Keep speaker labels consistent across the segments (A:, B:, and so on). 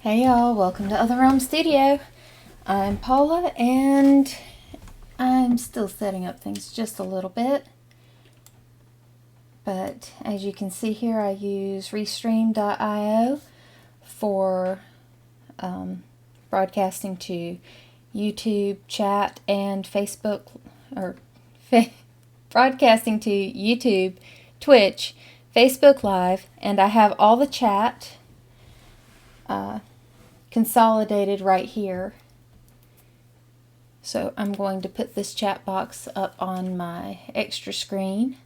A: Hey y'all, welcome to Other Realm Studio. I'm Paula and I'm still setting up things just a little bit. But as you can see here, I use Restream.io for broadcasting to YouTube, chat, and Facebook, or broadcasting to YouTube, Twitch, Facebook Live, and I have all the chat consolidated right here. So I'm going to put this chat box up on my extra screen.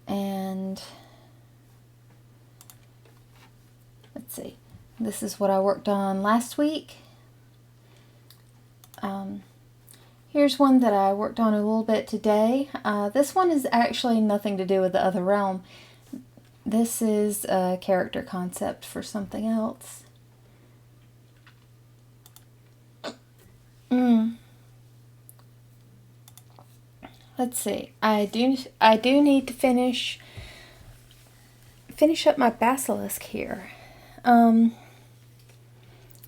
A: And let's see, this is what I worked on last week. Here's one that I worked on a little bit today. This one is actually nothing to do with the Other Realm. This is a character concept for something else. Let's see. I do need to finish up my basilisk here.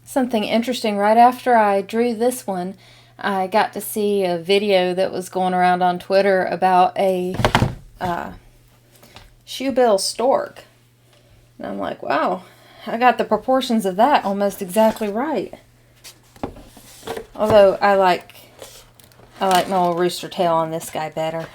A: Something interesting. Right after I drew this one, I got to see a video that was going around on Twitter about a shoebill stork. And I'm like, wow, I got the proportions of that almost exactly right. Although I like my little rooster tail on this guy better.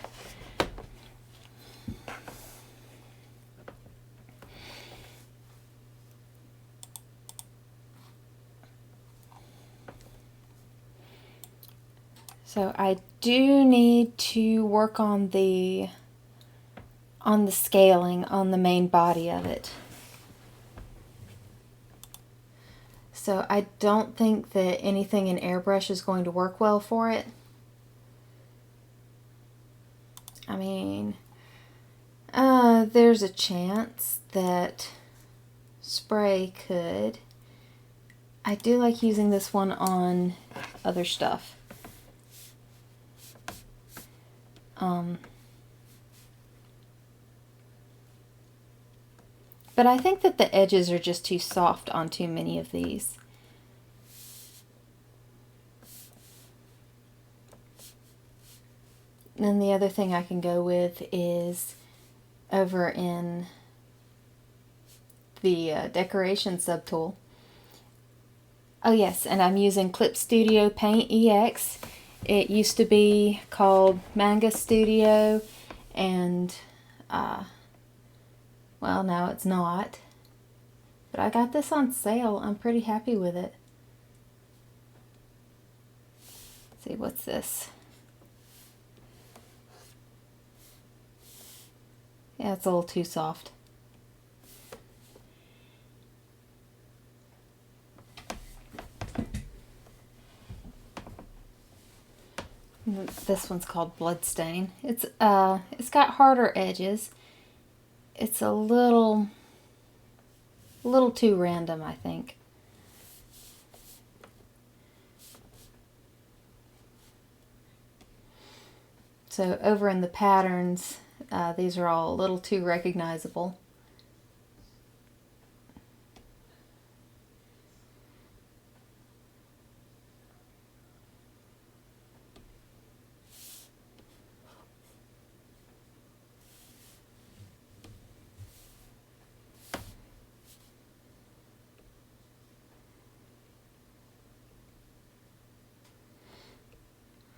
A: So I do need to work on the scaling on the main body of it. So I don't think that anything in airbrush is going to work well for it. I mean, there's a chance that spray could. I do like using this one on other stuff. But I think that the edges are just too soft on too many of these. Then the other thing I can go with is over in the decoration subtool. Oh yes, and I'm using Clip Studio Paint EX. It used to be called Manga Studio, and well, now it's not. But I got this on sale. I'm pretty happy with it. Let's see, what's this? Yeah, it's a little too soft. This one's called Bloodstain. It's got harder edges. It's a little too random, I think. So over in the patterns, these are all a little too recognizable.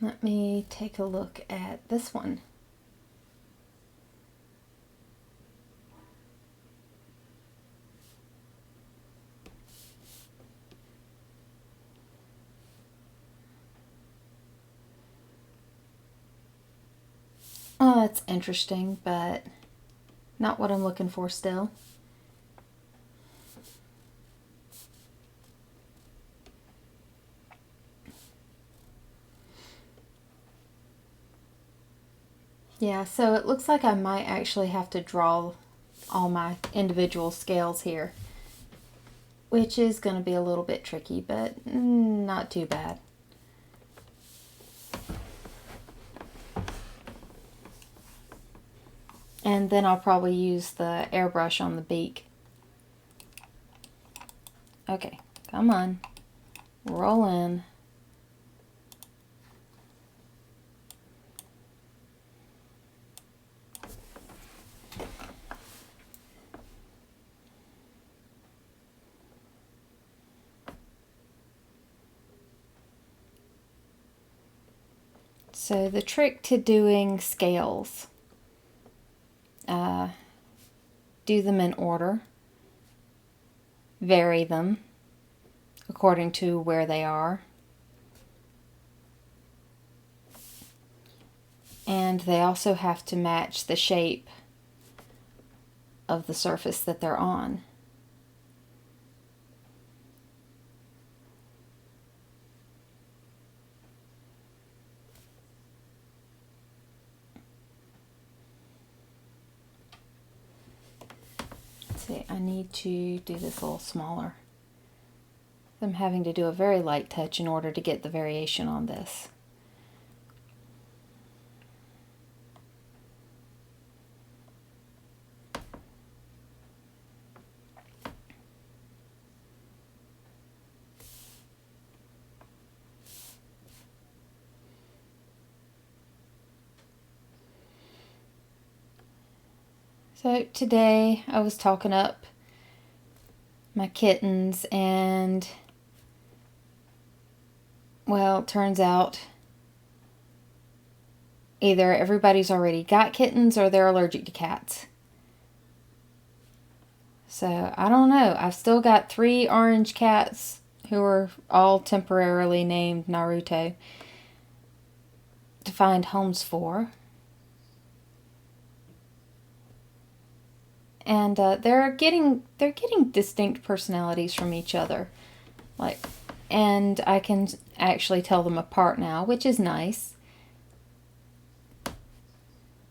A: Let me take a look at this one. Oh, it's interesting, but not what I'm looking for still. Yeah, so it looks like I might actually have to draw all my individual scales here, which is going to be a little bit tricky, but not too bad. And then I'll probably use the airbrush on the beak. Okay, come on. Roll in. So the trick to doing scales, do them in order, vary them according to where they are, and they also have to match the shape of the surface that they're on. See, I need to do this a little smaller. I'm having to do a very light touch in order to get the variation on this. So today I was talking up my kittens, and well, it turns out either everybody's already got kittens or they're allergic to cats. So I don't know. I've still got 3 orange cats who are all temporarily named Naruto to find homes for. And they're getting distinct personalities from each other, and I can actually tell them apart now, which is nice.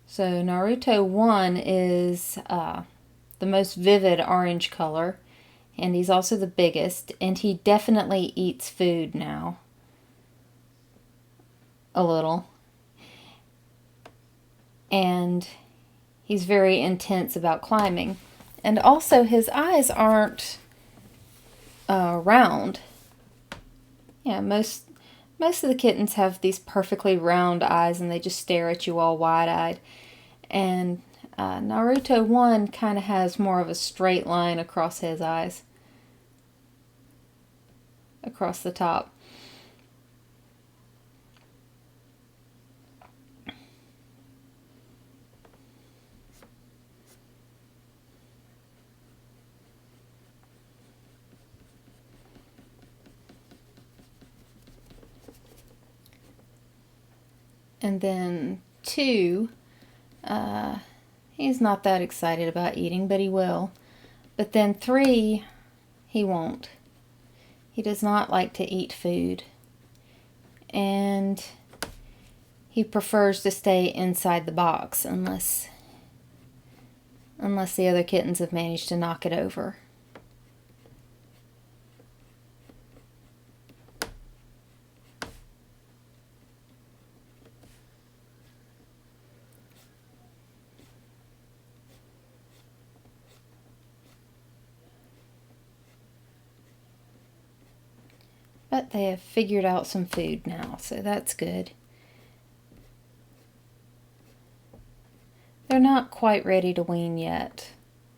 A: So Naruto 1 is the most vivid orange color, and he's also the biggest, and he definitely eats food now, a little, and he's very intense about climbing. And also his eyes aren't round. Yeah, most of the kittens have these perfectly round eyes and they just stare at you all wide-eyed. And Naruto 1 kind of has more of a straight line across his eyes, across the top. And then 2, he's not that excited about eating, but he will. But then 3, he won't. He does not like to eat food. And he prefers to stay inside the box unless the other kittens have managed to knock it over. But they have figured out some food now, so that's good. They're not quite ready to wean yet,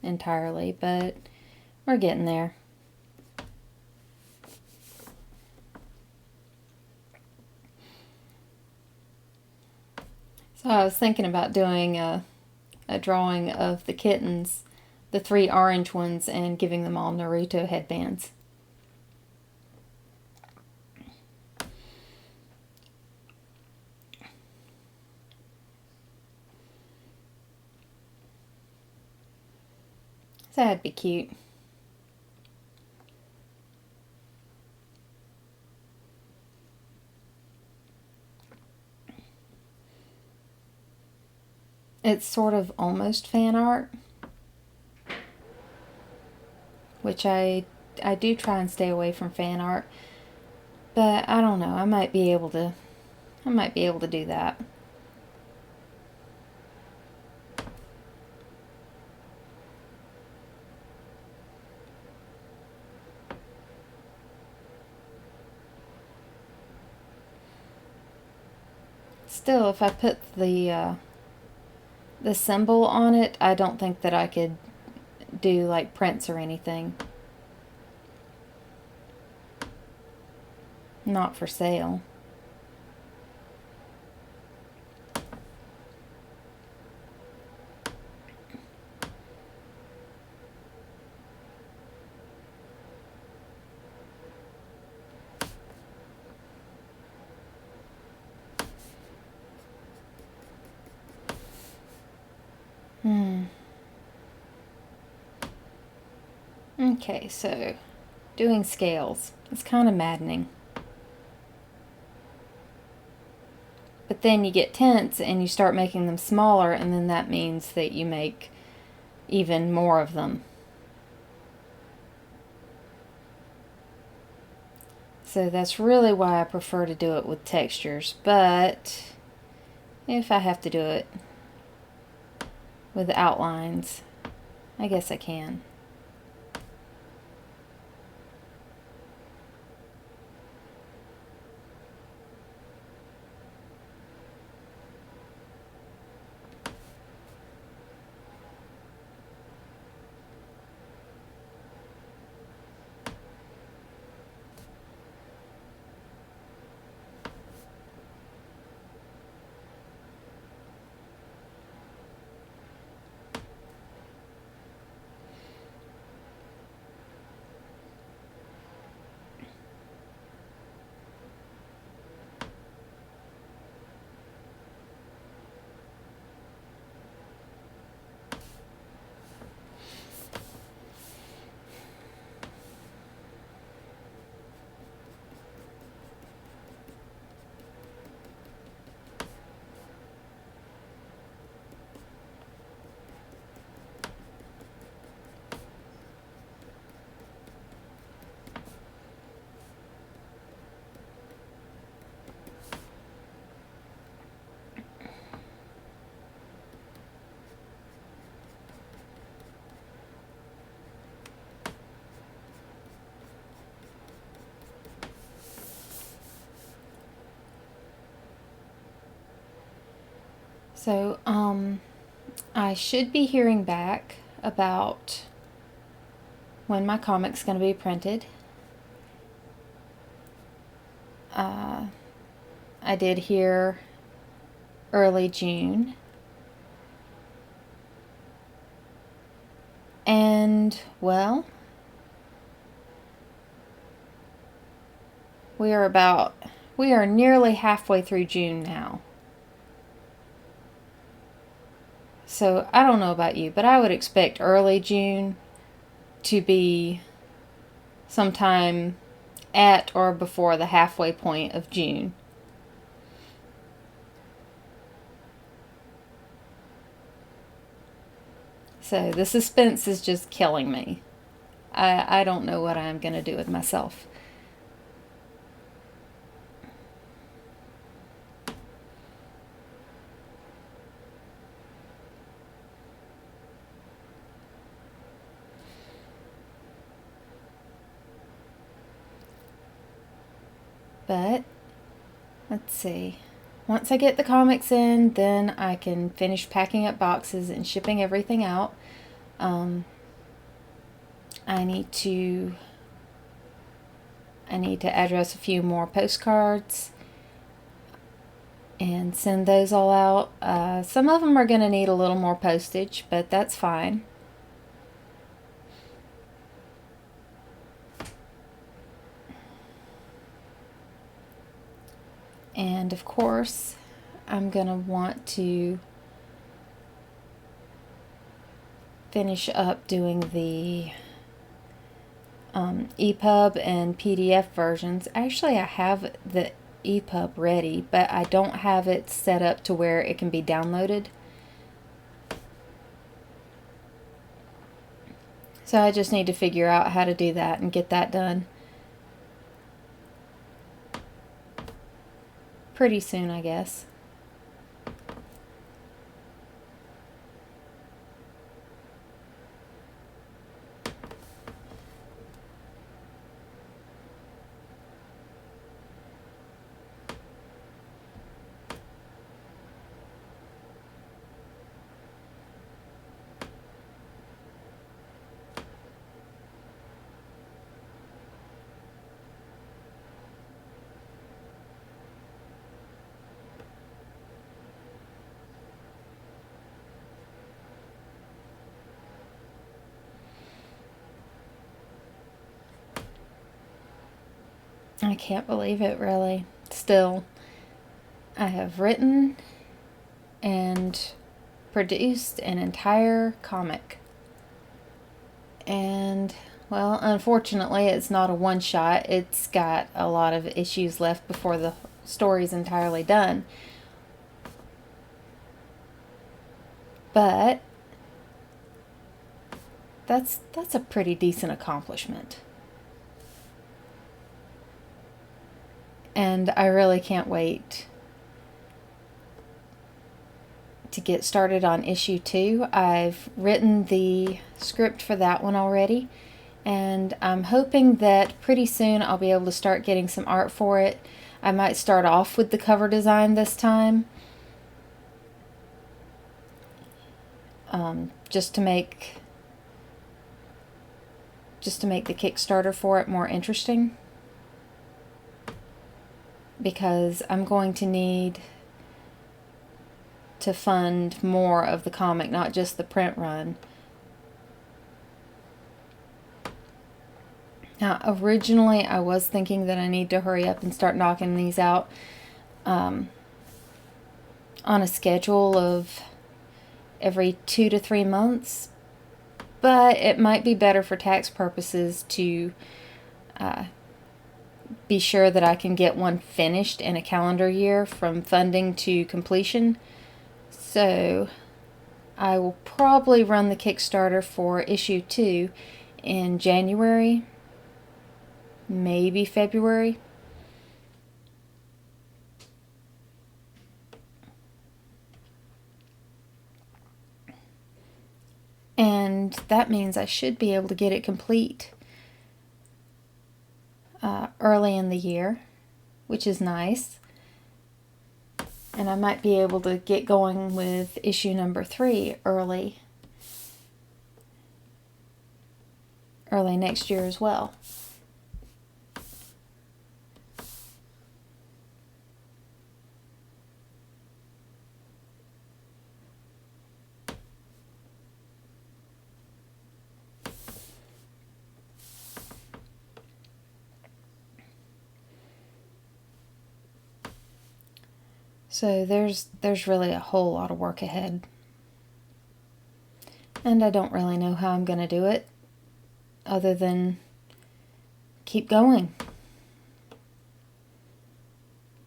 A: entirely, but we're getting there. So I was thinking about doing a drawing of the kittens, the 3 orange ones, and giving them all Naruto headbands. So that'd be cute. It's sort of almost fan art, which I do try and stay away from fan art, but I don't know. I might be able to do that. Still, if I put the symbol on it, I don't think that I could do like prints or anything. Not for sale. Okay, so doing scales. It's kind of maddening. But then you get tenths and you start making them smaller, and then that means that you make even more of them. So that's really why I prefer to do it with textures, but if I have to do it with outlines, I guess I can. So, I should be hearing back about when my comic's going to be printed. I did hear early June. And, well, we are nearly halfway through June now. So I don't know about you, but I would expect early June to be sometime at or before the halfway point of June. So the suspense is just killing me. I don't know what I'm going to do with myself. But, let's see. Once I get the comics in, then I can finish packing up boxes and shipping everything out. I need to address a few more postcards and send those all out. Some of them are going to need a little more postage, but that's fine. And of course, I'm going to want to finish up doing the EPUB and PDF versions. Actually, I have the EPUB ready, but I don't have it set up to where it can be downloaded. So I just need to figure out how to do that and get that done pretty soon, I guess. I can't believe it, really. Still, I have written and produced an entire comic. And, well, unfortunately, it's not a one-shot. It's got a lot of issues left before the story's entirely done. But that's a pretty decent accomplishment. And I really can't wait to get started on issue 2. I've written the script for that one already, and I'm hoping that pretty soon I'll be able to start getting some art for it. I might start off with the cover design this time, just to make the Kickstarter for it more interesting, because I'm going to need to fund more of the comic, not just the print run. Now, originally I was thinking that I need to hurry up and start knocking these out on a schedule of every 2 to 3 months, but it might be better for tax purposes to be sure that I can get one finished in a calendar year from funding to completion. So I will probably run the Kickstarter for issue 2 in January, maybe February. And that means I should be able to get it complete early in the year, which is nice. And I might be able to get going with issue number 3 early next year as well. So there's really a whole lot of work ahead. And I don't really know how I'm going to do it other than keep going.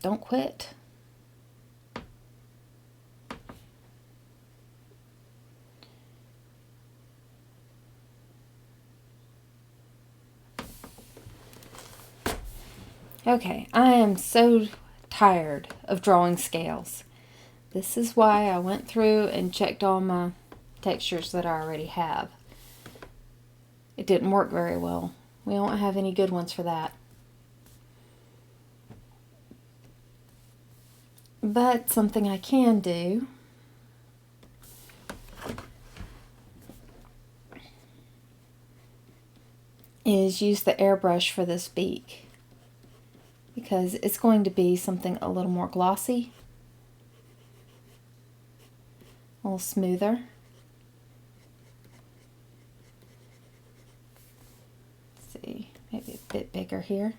A: Don't quit. Okay, I am so tired of drawing scales. This is why I went through and checked all my textures that I already have. It didn't work very well. We don't have any good ones for that. But something I can do is use the airbrush for this beak, because it's going to be something a little more glossy, a little smoother. Let's see, maybe a bit bigger here.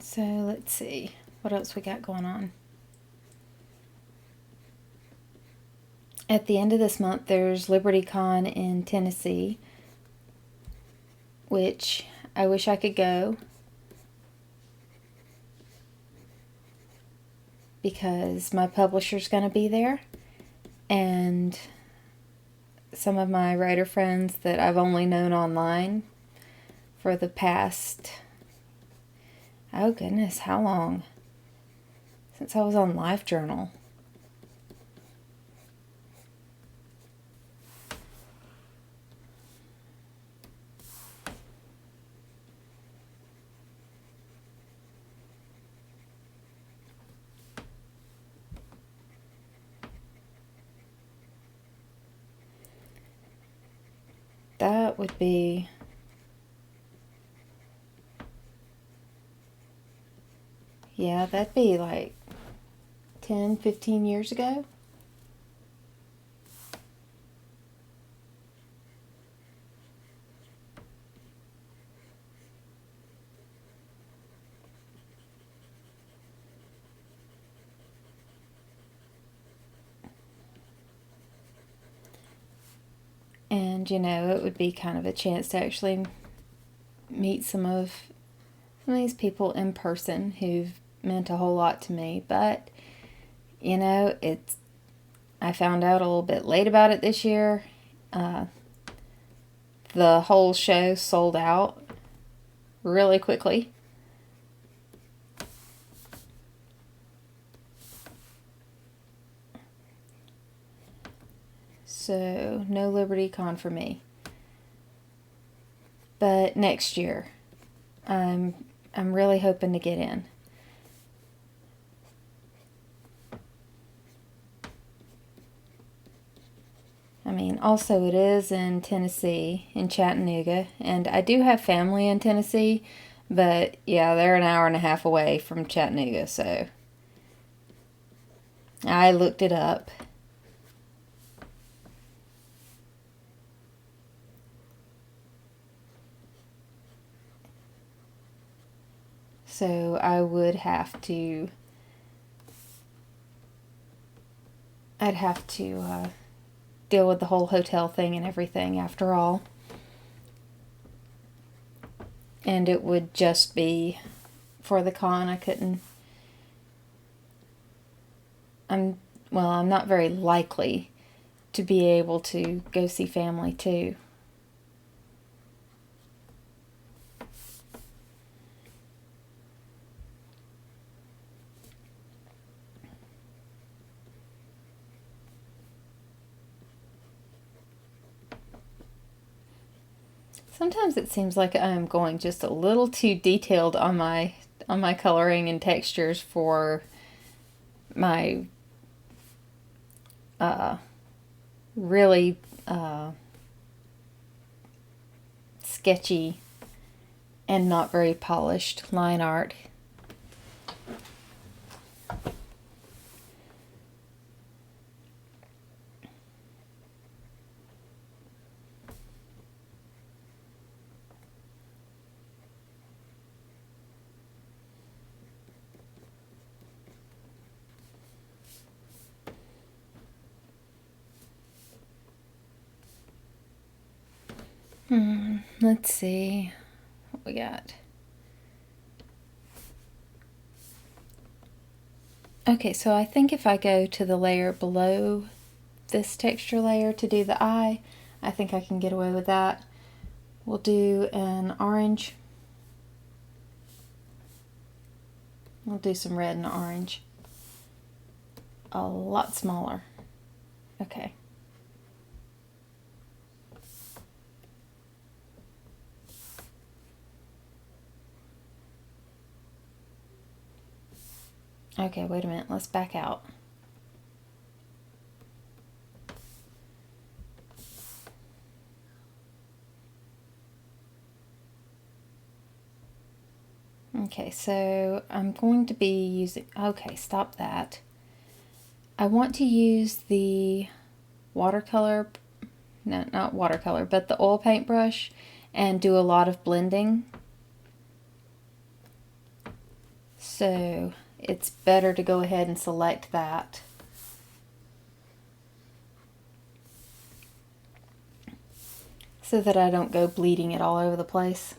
A: So let's see what else we got going on. at the end of this month, there's LibertyCon in Tennessee, which I wish I could go because my publisher's going to be there, and some of my writer friends that I've only known online for the past, oh goodness, how long? Since I was on LiveJournal. That would be, yeah, that'd be like 10, 15 years ago. And, you know, it would be kind of a chance to actually meet some of these people in person who've meant a whole lot to me. But, you know, I found out a little bit late about it this year. The whole show sold out really quickly. So, no LibertyCon for me. But next year, I'm really hoping to get in. I mean, also it is in Tennessee, in Chattanooga, and I do have family in Tennessee, but yeah, they're an hour and a half away from Chattanooga, so I looked it up. So I would have to, I'd have to deal with the whole hotel thing and everything after all. And it would just be for the con. I couldn't, I'm not very likely to be able to go see family too. Sometimes it seems like I'm going just a little too detailed on my coloring and textures for my really sketchy and not very polished line art. Let's see what we got. Okay, so I think if I go to the layer below this texture layer to do the eye, I think I can get away with that. We'll do an orange. We'll do some red and orange. A lot smaller. Okay. Okay, wait a minute. Let's back out. Okay, so I'm going to be using, okay, stop that. I want to use the watercolor, no, not watercolor, but the oil paintbrush and do a lot of blending. So it's better to go ahead and select that. so that I don't go bleeding it all over the place.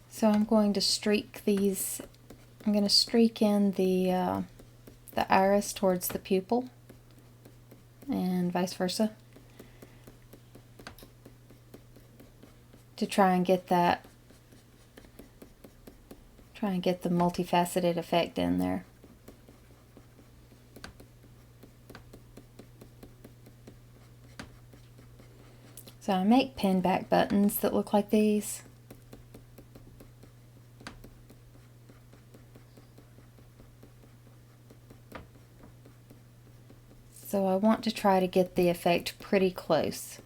A: So I'm going to streak these, I'm going to streak in the iris towards the pupil and vice versa to try and get the multifaceted effect in there. So I make pin back buttons that look like these. So I want to try to get the effect pretty close.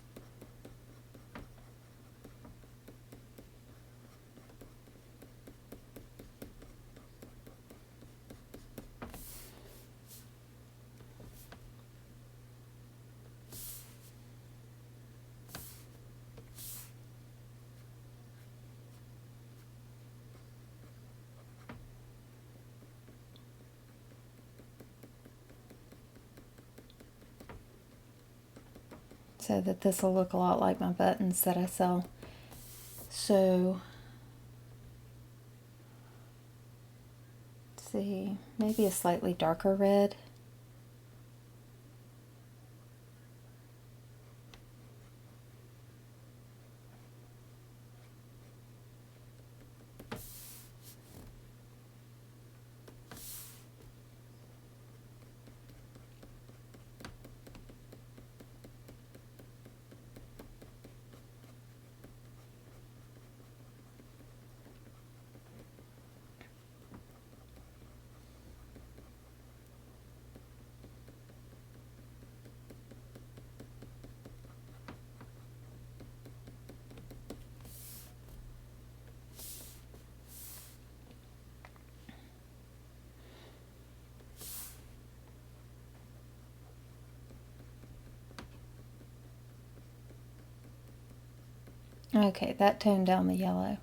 A: So that this will look a lot like my buttons that I sell. So, let's see, maybe a slightly darker red. Okay, that toned down the yellow.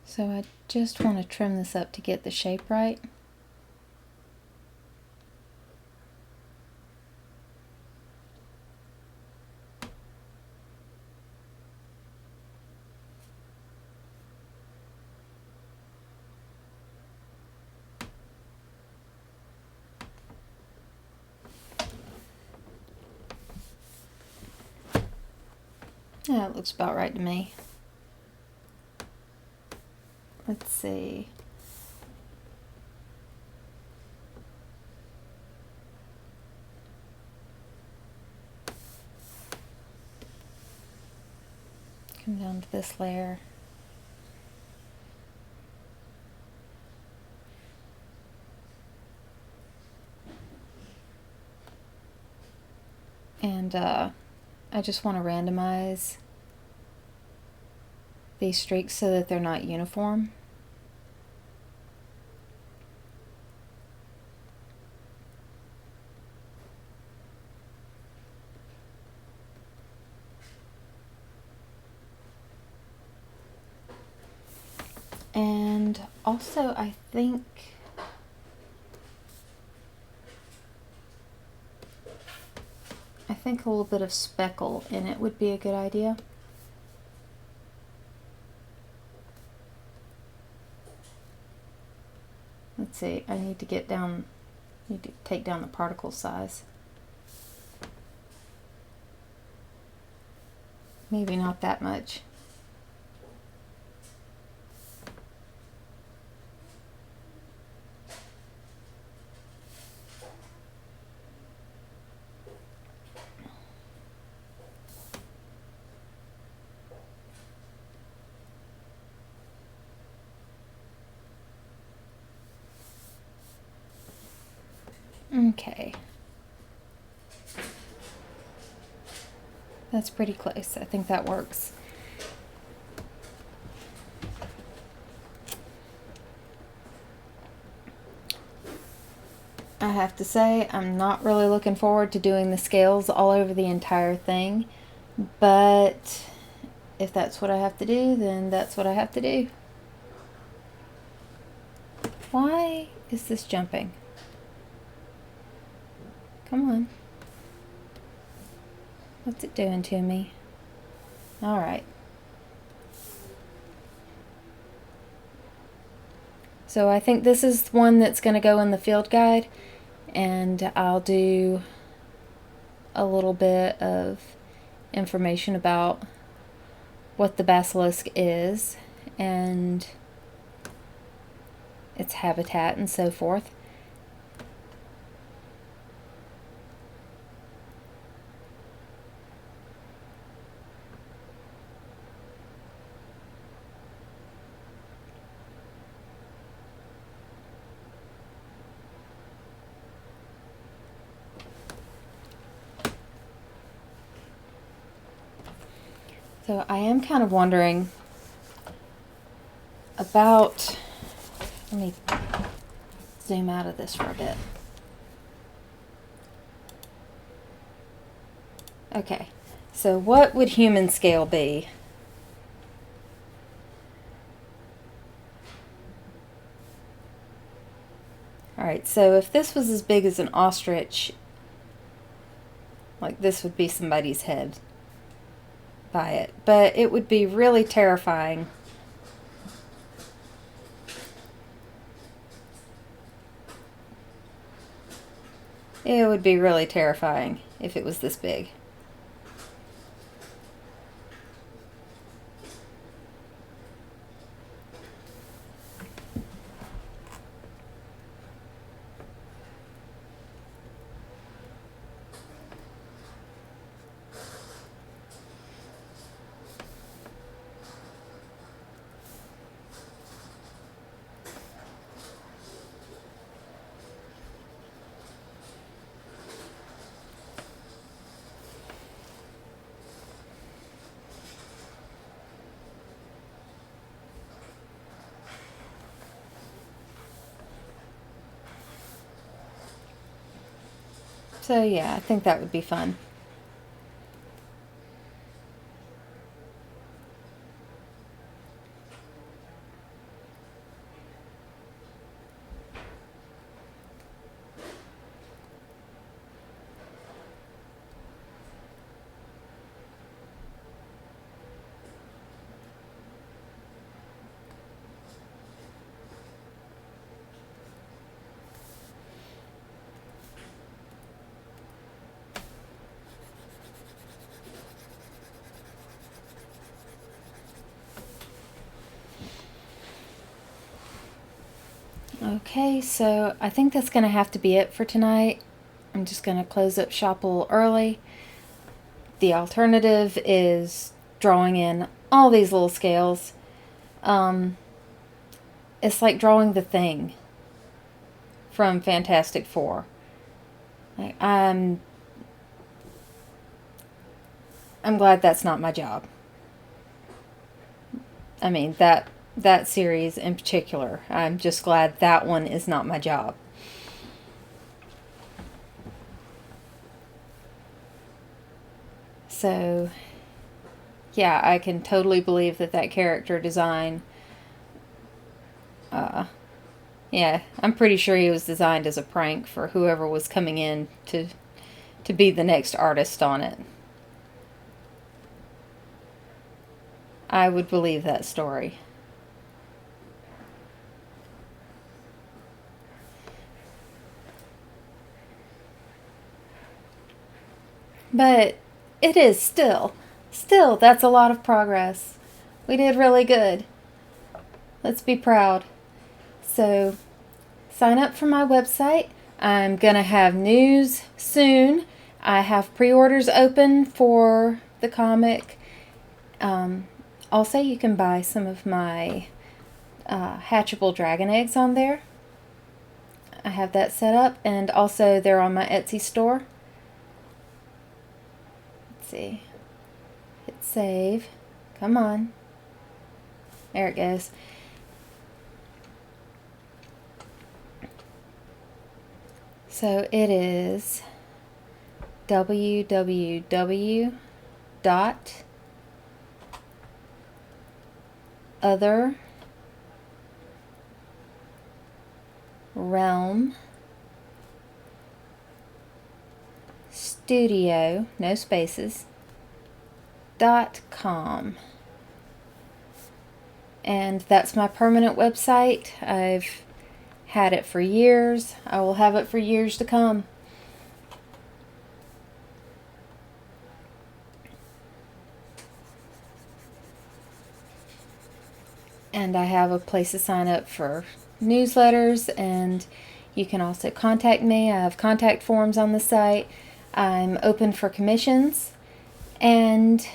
A: So I just want to trim this up to get the shape right. Yeah, it looks about right to me. let's see. Come down to this layer. And I just want to randomize these streaks so that they're not uniform. And also I think a little bit of speckle in it would be a good idea. Let's see, I need to take down the particle size. Maybe not that much. Okay. That's pretty close. I think that works. I have to say, I'm not really looking forward to doing the scales all over the entire thing, but if that's what I have to do, then that's what I have to do. Why is this jumping? Come on. What's it doing to me? Alright. So I think this is one that's going to go in the field guide, and I'll do a little bit of information about what the basilisk is and its habitat and so forth. So I am kind of wondering about, let me zoom out of this for a bit. Okay, so what would human scale be? Alright, so if this was as big as an ostrich, like this would be somebody's head by it, but it would be really terrifying. It would be really terrifying if it was this big. So yeah, I think that would be fun. Okay, so I think that's going to have to be it for tonight. I'm just going to close up shop a little early. The alternative is drawing in all these little scales. It's like drawing the Thing from Fantastic Four. Like, I'm glad that's not my job. I mean, that series in particular, I'm just glad that one is not my job. So, yeah, I can totally believe that character design, yeah, I'm pretty sure he was designed as a prank for whoever was coming in to be the next artist on it. I would believe that story. But it is still, that's a lot of progress. We did really good. Let's be proud. So, sign up for my website. I'm going to have news soon. I have pre-orders open for the comic. Also, you can buy some of my hatchable dragon eggs on there. I have that set up, and also they're on my Etsy store. Let's see. Hit save. Come on. There it goes. So it is www.otherrealmstudio, no spaces, .com. And that's my permanent website. I've had it for years. I will have it for years to come. And I have a place to sign up for newsletters, and you can also contact me. I have contact forms on the site. I'm open for commissions, and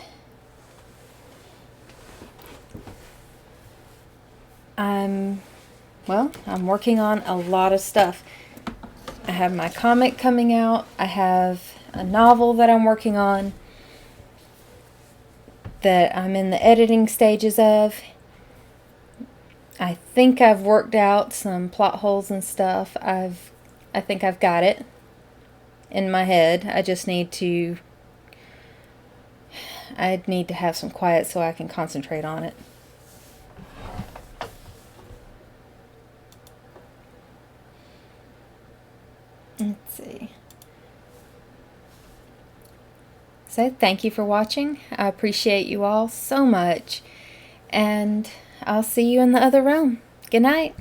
A: I'm working on a lot of stuff. I have my comic coming out. I have a novel that I'm working on that I'm in the editing stages of. I think I've worked out some plot holes and stuff. I think I've got it in my head. I need to have some quiet so I can concentrate on it. Let's see. So thank you for watching. I appreciate you all so much. And I'll see you in the other realm. Good night.